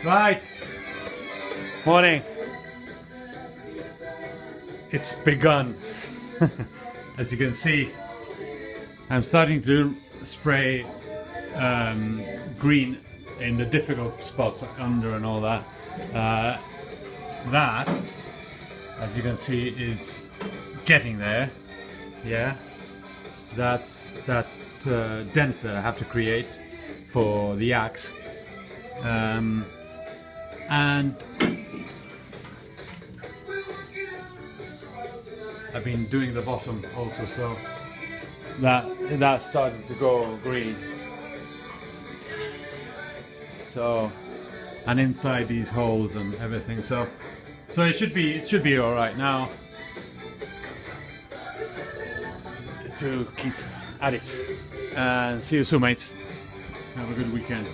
Right. Morning. It's begun. As you can see, I'm starting to spray green in the difficult spots under and all that. That, as you can see, is getting there. Yeah, that's that dent that I have to create for the axe. And I've been doing the bottom also, so that started to go green. So, and inside these holes and everything. So it should be all right now to keep at it. And see you soon, mates. Have a good weekend.